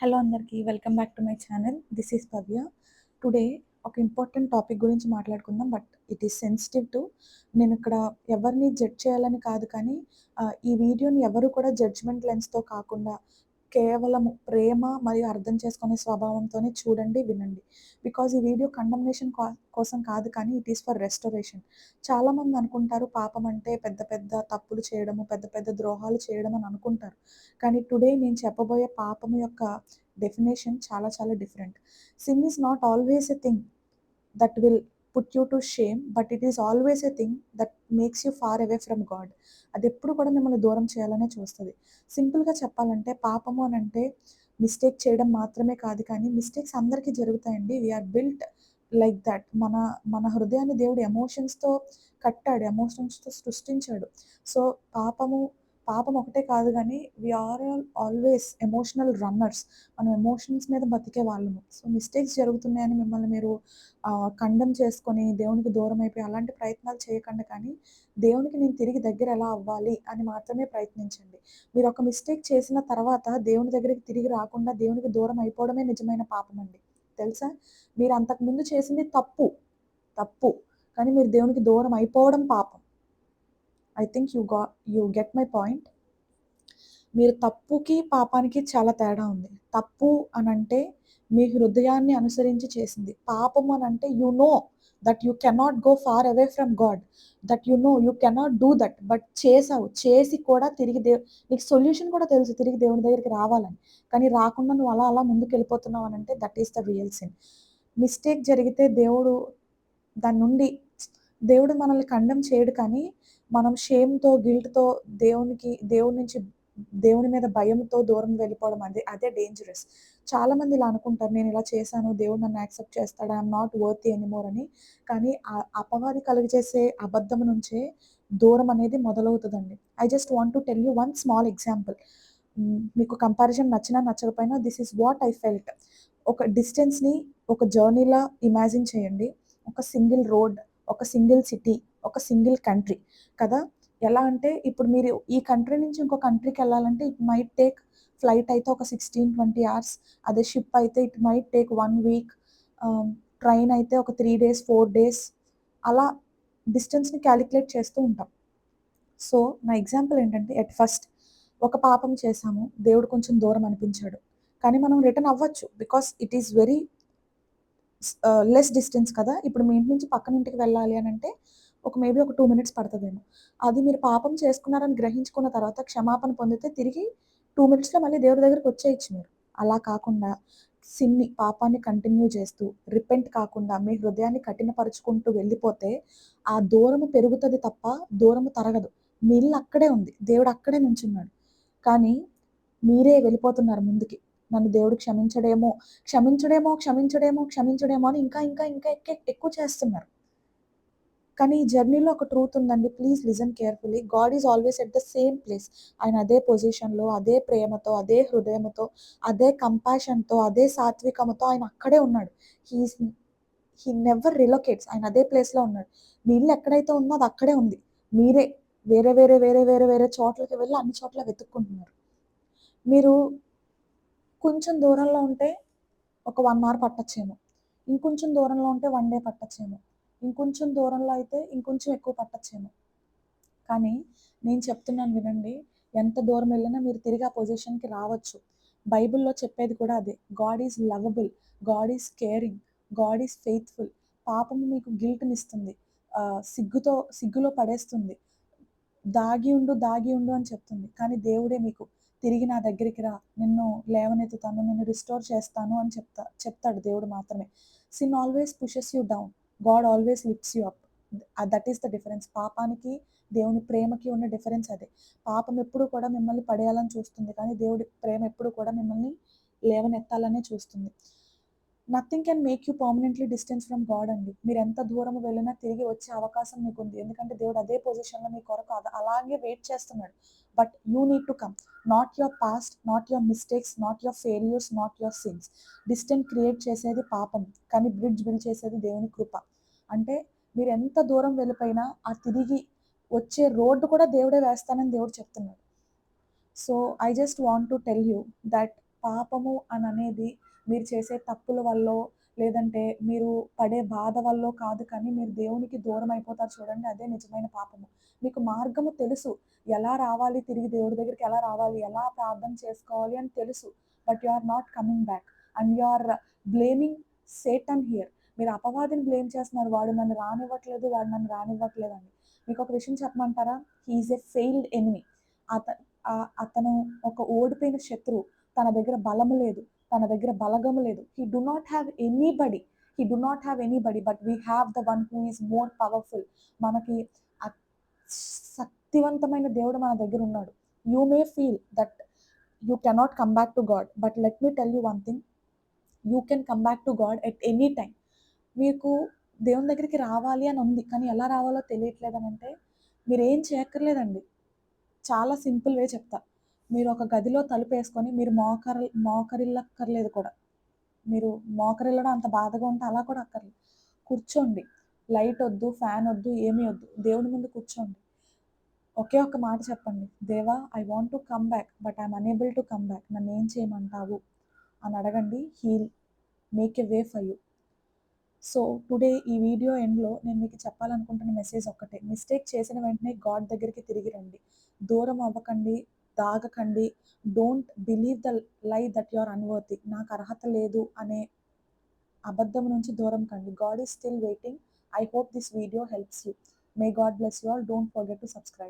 Hello అందరికీ welcome back to my channel. This is Bhavya. Today ఒక important topic గురించి మాట్లాడుకుందాం. But it is sensitive to. నేను ఇక్కడ ఎవరిని జడ్జ్ చేయాలని కాదు, కానీ ఈ వీడియోని ఎవరు కూడా జడ్జ్మెంట్ లెన్స్తో కాకుండా కేవలం ప్రేమ మరియు అర్థం చేసుకునే స్వభావంతోనే చూడండి, వినండి. బికాజ్ ఈ వీడియో కండమ్నేషన్ కోసం కాదు, కానీ ఇట్ ఈస్ ఫర్ రెస్టోరేషన్. చాలామంది అనుకుంటారు పాపం అంటే పెద్ద పెద్ద తప్పులు చేయడము, పెద్ద పెద్ద ద్రోహాలు చేయడం అని అనుకుంటారు. కానీ టుడే నేను చెప్పబోయే పాపం యొక్క డెఫినేషన్ చాలా చాలా different. Sin is not always a thing that will put you to shame, but it is always a thing that makes you far away from God. అది ఎప్పుడు కూడా మిమ్మల్ని దూరం చేయాలనే చూస్తుంది. సింపుల్గా చెప్పాలంటే పాపము అని అంటే మిస్టేక్ చేయడం మాత్రమే కాదు, కానీ మిస్టేక్స్ అందరికీ జరుగుతాయండి. We are built like that. మన మన హృదయాన్ని దేవుడు ఎమోషన్స్తో కట్టాడు, ఎమోషన్స్తో సృష్టించాడు. సో పాపం ఒకటే కాదు, కానీ వీఆర్ ఆల్వేస్ ఎమోషనల్ రన్నర్స్. మనం ఎమోషన్స్ మీద బతికే వాళ్ళము. సో మిస్టేక్స్ జరుగుతున్నాయని మిమ్మల్ని మీరు ఖండం చేసుకొని దేవునికి దూరం అయిపోయి అలాంటి ప్రయత్నాలు చేయకండి, కానీ దేవునికి నేను తిరిగి దగ్గర ఎలా అవ్వాలి అని మాత్రమే ప్రయత్నించండి. మీరు ఒక మిస్టేక్ చేసిన తర్వాత దేవుని దగ్గరికి తిరిగి రాకుండా దేవునికి దూరం అయిపోవడమే నిజమైన పాపం అండి. తెలుసా? మీరు అంతకుముందు చేసింది తప్పు, కానీ మీరు దేవునికి దూరం అయిపోవడం పాపం. I think you get my point. మీరు తప్పుకి పాపానికి చాలా తేడా ఉంది. తప్పు అనంటే మీ హృదయాన్ని అనుసరించి చేసింది. పాపం అనంటే you know that you cannot go far away from God, that you know you cannot do that, but చేసావు. చేసి కూడా తిరిగి నీకు సొల్యూషన్ కూడా తెలుసు తిరిగి దేవుని దగ్గరికి రావాలని, కానీ రాకుండా నువ్వు అలా అలా ముందుకు వెళ్ళిపోతున్నావు అని అంటే that is the real sin. Mistake జరిగితే దాని నుండి దేవుడు మనల్ని కండెమ్ చేయడు, కానీ మనం షేమ్తో గిల్ట్తో దేవుని నుంచి దేవుని మీద భయంతో దూరం వెళ్ళిపోవడం అదే డేంజరస్. చాలామంది ఇలా అనుకుంటారు, నేను ఇలా చేశాను, దేవుడు నన్ను యాక్సెప్ట్ చేస్తాడు, ఐఎమ్ నాట్ వర్త్ ఎనీమోర్ అని. కానీ ఆ అపవాది కలుగజేసే అబద్ధం నుంచే దూరం అనేది మొదలవుతుందండి. I just want to tell you one small example. మీకు కంపారిజన్ నచ్చినా నచ్చకపోయినా this is what I felt. ఒక డిస్టెన్స్ని ఒక జర్నీలా ఇమాజిన్ చేయండి. ఒక సింగిల్ రోడ్, ఒక సింగిల్ సిటీ, ఒక సింగిల్ కంట్రీ కదా. ఎలా అంటే ఇప్పుడు మీరు ఈ కంట్రీ నుంచి ఇంకో కంట్రీకి వెళ్ళాలంటే ఇట్ మైట్ టేక్, ఫ్లైట్ అయితే ఒక 16-20 అవర్స్, అదే షిప్ అయితే it might take 1 week, train అయితే ఒక 3 days 4 days, అలా డిస్టెన్స్ని క్యాలిక్యులేట్ చేస్తూ ఉంటాం. సో నా ఎగ్జాంపుల్ ఏంటంటే, ఎట్ ఫస్ట్ ఒక పాపం చేశాము, దేవుడు కొంచెం దూరం అనిపించాడు, కానీ మనం రిటర్న్ అవ్వచ్చు. Because it is very less distance కదా. ఇప్పుడు మీ ఇంటి నుంచి పక్కన ఇంటికి వెళ్ళాలి అని అంటే మేబీ ఒక 2 minutes పడుతుందేమో. అది మీరు పాపం చేసుకున్నారని గ్రహించుకున్న తర్వాత క్షమాపణ పొందితే తిరిగి 2 minutesలో మళ్ళీ దేవుడి దగ్గరికి వచ్చేయచ్చు మీరు. అలా కాకుండా పాపాన్ని కంటిన్యూ చేస్తూ రిపెంట్ కాకుండా మీ హృదయాన్ని కఠినపరుచుకుంటూ వెళ్ళిపోతే ఆ దూరము పెరుగుతుంది తప్ప దూరము తరగదు. మీ ఇల్లు అక్కడే ఉంది, దేవుడు అక్కడే నుంచున్నాడు, కానీ మీరే వెళ్ళిపోతున్నారు ముందుకి. నన్ను దేవుడు క్షమించడేమో అని ఇంకా ఇంకా ఇంకా ఎక్కువ చేస్తున్నారు. కానీ ఈ జర్నీలో ఒక ట్రూత్ ఉందండి. Please listen carefully. God is always at the same place. ఆయన అదే పొజిషన్లో, అదే ప్రేమతో, అదే హృదయంతో, అదే కంపాషన్తో, అదే సాత్వికముతో ఆయన అక్కడే ఉన్నాడు. He never relocates. ఆయన అదే ప్లేస్లో ఉన్నాడు. మీ ఇల్లు ఎక్కడైతే ఉందో అది అక్కడే ఉంది. మీరే వేరే వేరే వేరే వేరే వేరే చోట్లకి వెళ్ళి అన్ని చోట్ల వెతుక్కుంటున్నారు. మీరు కొంచెం దూరంలో ఉంటే ఒక 1 hour పట్టచ్చేమో, ఇంకొంచెం దూరంలో ఉంటే 1 day పట్టచ్చేమో, ఇంకొంచెం దూరంలో అయితే ఇంకొంచెం ఎక్కువ పట్టచ్చేమో. కానీ నేను చెప్తున్నాను వినండి, ఎంత దూరం వెళ్ళినా మీరు తిరిగి ఆ పొజిషన్కి రావచ్చు. బైబిల్లో చెప్పేది కూడా అదే. God is lovable, God is caring, God is faithful. పాపము మీకు గిల్ట్నిస్తుంది, సిగ్గులో పడేస్తుంది, దాగి ఉండు అని చెప్తుంది. కానీ దేవుడే మీకు తిరిగి నా దగ్గరికి రా, నిన్ను లేవనెత్తుతాను, నిన్ను రిస్టోర్ చేస్తాను అని చెప్తాడు దేవుడు మాత్రమే. Sin always pushes you down, God always lifts you up. That is the difference. పాపానికి దేవుని ప్రేమకి ఉన్న డిఫరెన్స్ అదే. పాపం ఎప్పుడు కూడా మిమ్మల్ని పడేయాలని చూస్తుంది, కానీ దేవుడి ప్రేమ ఎప్పుడు కూడా మిమ్మల్ని లేవనెత్తాలనే చూస్తుంది. Nothing can make you permanently distance from God అండి. మీరు ఎంత దూరం వెళ్ళినా తిరిగి వచ్చే అవకాశం మీకు ఉంది. ఎందుకంటే దేవుడు అదే పొజిషన్లో మీ కొరకు అలాగే వెయిట్ చేస్తున్నాడు. But you need to come. Not your past, not your mistakes, not your failures, not your sins. Distance create చేసేది పాపం, కానీ బ్రిడ్జ్ బిల్డ్ చేసేది దేవుని కృప. అంటే మీరు ఎంత దూరం వెళ్ళిపోయినా ఆ తిరిగి వచ్చే రోడ్డు కూడా దేవుడే వేస్తానని దేవుడు చెప్తున్నాడు. So I just want to tell you that పాపము అని అనేది మీరు చేసే తప్పుల వల్లో, లేదంటే మీరు పడే బాధ వల్లో కాదు కానీ మీరు దేవునికి దూరం అయిపోతారు చూడండి, అదే నిజమైన పాపము. మీకు మార్గము తెలుసు. ఎలా రావాలి, తిరిగి దేవుడి దగ్గరికి ఎలా రావాలి, ఎలా ప్రార్థన చేసుకోవాలి అని తెలుసు. But you are not coming back and you are blaming Satan here. మీరు అపవాదిని బ్లేమ్ చేస్తున్నారు. వాడు నన్ను రానివ్వట్లేదు, వాడు నన్ను రానివ్వట్లేదు అని. మీకు ఒక విషయం చెప్పమంటారా? He is a failed enemy. అతను ఒక ఓడిపోయిన శత్రువు. తన దగ్గర బలము లేదు, తన దగ్గర బలగము లేదు. He do not have anybody. He do not have anybody but we have the one who is more powerful. మనకి శక్తివంతమైన దేవుడు మన దగ్గర ఉన్నాడు. You may feel that you cannot come back to God, but let me tell you one thing, you can come back to God at any time. మీకు దేవుని దగ్గరికి రావాలి అని ఉంది, కానీ ఎలా రావాలో తెలియట్లేదు అని అంటే మీరు ఏం చేయక్కర్లేదండి. చాలా సింపుల్ వే చెప్తా. మీరు ఒక గదిలో తలుపేసుకొని మీరు మోకరిల్లక్కర్లేదు కూడా. మీరు మోకరిల్లడం అంత బాధగా ఉంటే అలా కూడా అక్కర్లేదు. కూర్చోండి. లైట్ వద్దు, ఫ్యాన్ వద్దు, ఏమీ వద్దు. దేవుని ముందు కూర్చోండి. ఒకే ఒక్క మాట చెప్పండి. దేవా, I want to come back but I'm unable to come back. నన్ను ఏం చేయమంటావు అని అడగండి. Heal make a way for you. So today ఈ వీడియో ఎండ్లో నేను మీకు చెప్పాలనుకుంటున్న మెసేజ్ ఒక్కటే. మిస్టేక్ చేసిన వెంటనే గాడ్ దగ్గరికి తిరిగి రండి. దూరం అవ్వకండి, దాగకండి. Don't believe the lie that you are unworthy. నాకు అర్హత లేదు అనే అబద్ధం నుంచి దూరం కండి. God is still waiting. I hope this video helps you. May God bless you all. Don't forget to subscribe.